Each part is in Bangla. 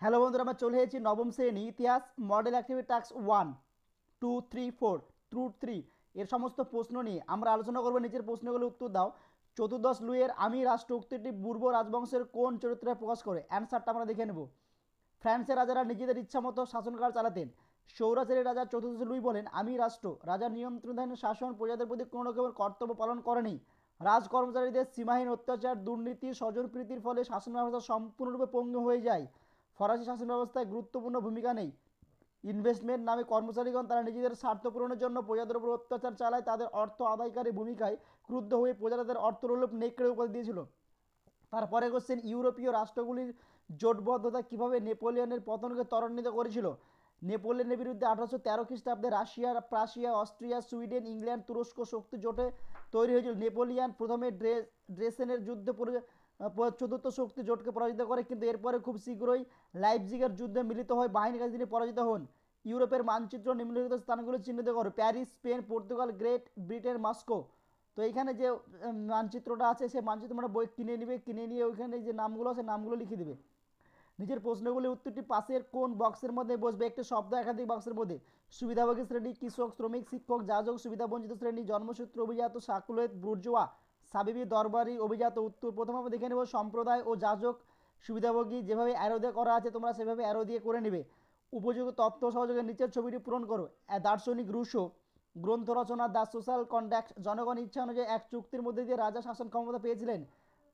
হ্যালো বন্ধুরা, আমরা চলে এসেছি নবম শ্রেণী ইতিহাস মডেল অ্যাক্টিভিটি টাস্ক 1, 2, 3, 4 ট্রু 3 এর সমস্ত প্রশ্ন নিয়ে আমরা আলোচনা করব। নিচের প্রশ্নগুলোর উত্তর দাও। চতুর্দশ লুইয়ের আমি রাষ্ট্র উক্তিটি পূর্ব রাজবংশের কোন চরিত্রে প্রকাশ করে? অ্যান্সারটা আমরা দেখে নেব। ফ্রান্সের রাজারা নিজেদের ইচ্ছামতো শাসনকাল চালাতেন। সৌরাচারের রাজা চতুর্দশ লুই বলেন, আমি রাষ্ট্র, রাজার নিয়ন্ত্রণাধীন শাসন প্রজাদের প্রতি কোনো রকমের কর্তব্য পালন করেনি। রাজ কর্মচারীদের সীমাহীন অত্যাচার, দুর্নীতি, স্বজনপ্রীতির ফলে শাসন ব্যবস্থা সম্পূর্ণরূপে পঙ্গু হয়ে যায়। ফরাসি শাসন ব্যবস্থায় গুরুত্বপূর্ণ ভূমিকা নেই। ইনভেস্টমেন্ট নামে কর্মচারীগণ তারা নিজেদের স্বার্থ পূরণের জন্য প্রজাদের উপর অত্যাচার চালায়। তাদের অর্থ আদায়কারী ভূমিকায় ক্রুদ্ধ হয়ে প্রজারা তাদের অর্থলোপ নেকড়ে উপাধি দিয়েছিল। তারপরে কোশ্চেন, ইউরোপীয় রাষ্ট্রগুলির জোটবদ্ধতা কিভাবে নেপোলিয়নের পতনকে ত্বরান্বিত করেছিল? নেপোলিয়নের বিরুদ্ধে 1813 খ্রিস্টাব্দে Russia, Prussia, Austria, Sweden, England, তুরস্ক শক্তি জোটে তৈরি হয়েছিল। নেপোলিয়ন প্রথমে ড্রেসেনের যুদ্ধে চতুর্থ শক্তি জোটকে পরাজিত করে, কিন্তু এরপরে খুব শীঘ্রই লাইপজিগের যুদ্ধে মিলিত হয়ে বাহিনীর কাছে তিনি পরাজিত হন। ইউরোপের মানচিত্র নিম্নলিখিত স্থানগুলো চিহ্নিত করো। Paris, Spain, Portugal, great Britain, Moscow. তো এইখানে যে মানচিত্রটা আছে সেই মানচিত্র আমরা বই কিনে নিয়ে ওইখানে যে নামগুলো আছে নামগুলো লিখে দেবে। নিজের প্রশ্নগুলির উত্তরটি পাশের কোন বক্সের মধ্যে বসবে? একটি শব্দ একাধিক বক্সের মধ্যে। সুবিধাভোগী শ্রেণী, কৃষক, শ্রমিক, শিক্ষক, যাজক, সুবিধাবঞ্চিত শ্রেণী, জন্মসূত্র অভিজাত, সাকুলেত, বুর্জোয়া, সাবিবি, দরবারি, অভিজাত। উত্তর প্রথমে আমরা দেখে নেব সম্প্রদায় ও যাজক, সুবিধাভোগী। যেভাবে অ্যারো দিয়ে করা আছে তোমরা সেভাবে অ্যারো দিয়ে করে নেবে। উপযুক্ত তথ্য সহযোগে নিচের ছবিটি পূরণ করো। দার্শনিক রুশো গ্রন্থ রচনা দ্য সোশ্যাল কন্ট্রাক্ট। জনগণ ইচ্ছা অনুযায়ী এক চুক্তির মধ্যে দিয়ে রাজা শাসন ক্ষমতা পেয়েছিলেন।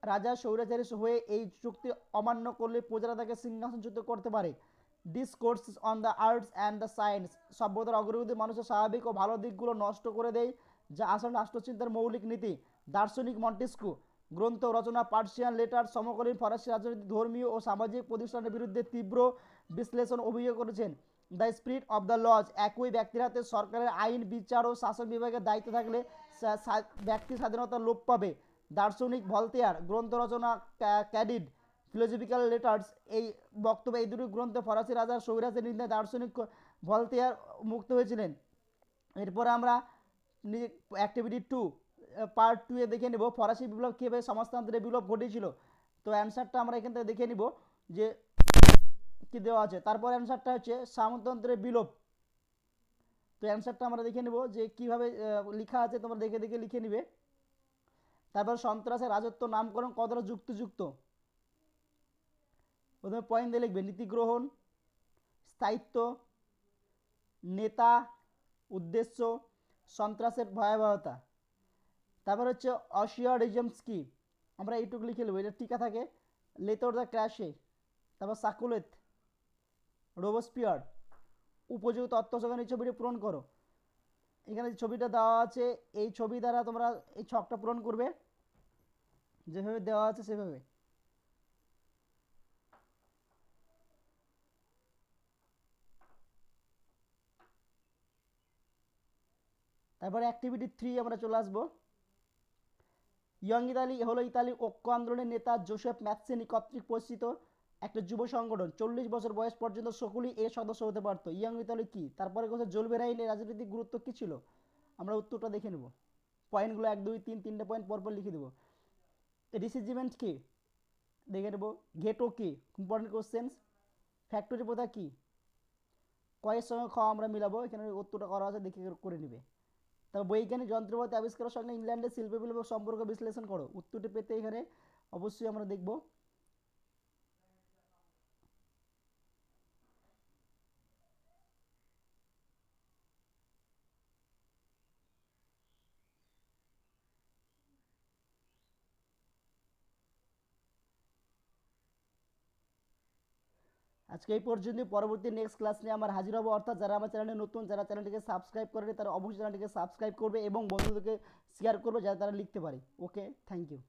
রাজা স্বৈরাচারী হয়ে এই চুক্তি অমান্য করলে প্রজারা তাকে সিংহাসনচ্যুত করতে পারে। Discourse on the arts and the science. সভ্যতার অগ্রগতি মানুষের স্বাভাবিক ও ভালো দিকগুলো নষ্ট করে দেয়, যা আসলে রাষ্ট্রচিন্তার মৌলিক নীতি। দার্শনিক মন্টেস্কু গ্রন্থ রচনা পার্সিয়ান লেটার সমকালীন ফরাসি রাজনীতি, ধর্মীয় ও সামাজিক প্রতিষ্ঠানের বিরুদ্ধে তীব্র বিশ্লেষণ অভিযোগ করেছেন। The Spirit of the Laws. একই ব্যক্তির হাতে সরকারের আইন, বিচার ও শাসন বিভাগের দায়িত্ব থাকলে ব্যক্তি স্বাধীনতা লোপ পাবে। দার্শনিক ভলতেয়ার গ্রন্থ রচনা ক্যাডিড, ফিলোসফিক্যাল লেটার্স। এই বক্তব্য এই দুটি গ্রন্থে ফরাসি রাজার স্বৈরাচারী নিন্দায় দার্শনিক ভলতেয়ার মুক্ত হয়েছিলেন। এরপরে আমরা অ্যাক্টিভিটি 2 পার্ট 2 এ দেখে নেব ফরাসি বিপ্লব কীভাবে সমাজতন্ত্রের বিপ্লব ঘটেছিল। তো অ্যান্সারটা আমরা এখান থেকে দেখে নিব যে কি দেওয়া আছে। তারপর অ্যান্সারটা হচ্ছে সামন্তন্ত্রের বিলোপ। তো অ্যান্সারটা আমরা দেখে নেব যে কীভাবে লেখা আছে, তোমরা দেখে দেখে লিখে নিবে। তারপর সন্ত্রাসের রাজত্ব নামকরণ কতটা যুক্তিযুক্ত? প্রথমে পয়েন্ট দিয়ে লিখবে। নীতি গ্রহণ, স্থায়িত্ব, নেতা, উদ্দেশ্য, সন্ত্রাসের ভয়াবহতা। তারপর হচ্ছে অশিয়ারিজমস কি, আমরা এইটুকু লিখে নেবো, এটা টিকা থাকে। লেতর দ্য ক্র্যাশে। তারপর সাকুলেত, রোবসপিয়ার। উপযুক্ত তথ্য সঙ্গে ছবিটি পূরণ করো। এখানে যে ছবিটা দেওয়া আছে এই ছবি দ্বারা তোমরা এই ছকটা পূরণ করবে যেভাবে দেওয়া আছে সেভাবে। তারপরে অ্যাক্টিভিটি 3 আমরা চলে আসবো। ইয়ং ইতালি হলো ইতালির ঐক্য আন্দোলনের নেতা জোসেফ ম্যাৎসিনি কর্তৃক পরিচিত একটা যুব সংগঠন। 40 বছর বয়স পর্যন্ত সকলেই এর সদস্য হতে পারত। ইয়ং ইতালি কি? তারপরে কোথাও জোলবেরাইনের রাজনৈতিক গুরুত্ব কী ছিল? আমরা উত্তরটা দেখে নেব। পয়েন্টগুলো 1, 2, 3 তিনটে পয়েন্ট পরপর লিখে দেবো। রিসিজমেন্ট কি দেখে নেব। ঘেটো কি? Important questions. ফ্যাক্টরি প্রথা কি? কয়ের সঙ্গে খ আমরা মিলাবো, এখানে উত্তরটা করা আছে দেখে করে নেবে। তবে বৈজ্ঞানিক যন্ত্রপাতি আবিষ্কারের সঙ্গে ইংল্যান্ডের শিল্প বিপ্লবের সম্পর্ক বিশ্লেষণ করো। উত্তরটি পেতে এখানে অবশ্যই আমরা দেখব। আজকে এই পর্যন্ত। পরবর্তী নেক্সট ক্লাস নিয়ে আমার হাজির হবো। অর্থাৎ যারা আমার চ্যানেলে নতুন, যারা চ্যানেলটিকে সাবস্ক্রাইব করেনি তারা অবশ্যই চ্যানেলটিকে সাবস্ক্রাইব করবে এবং বন্ধুদেরকে শেয়ার করবে যাতে তারা লিখতে পারে। ওকে, থ্যাংক ইউ।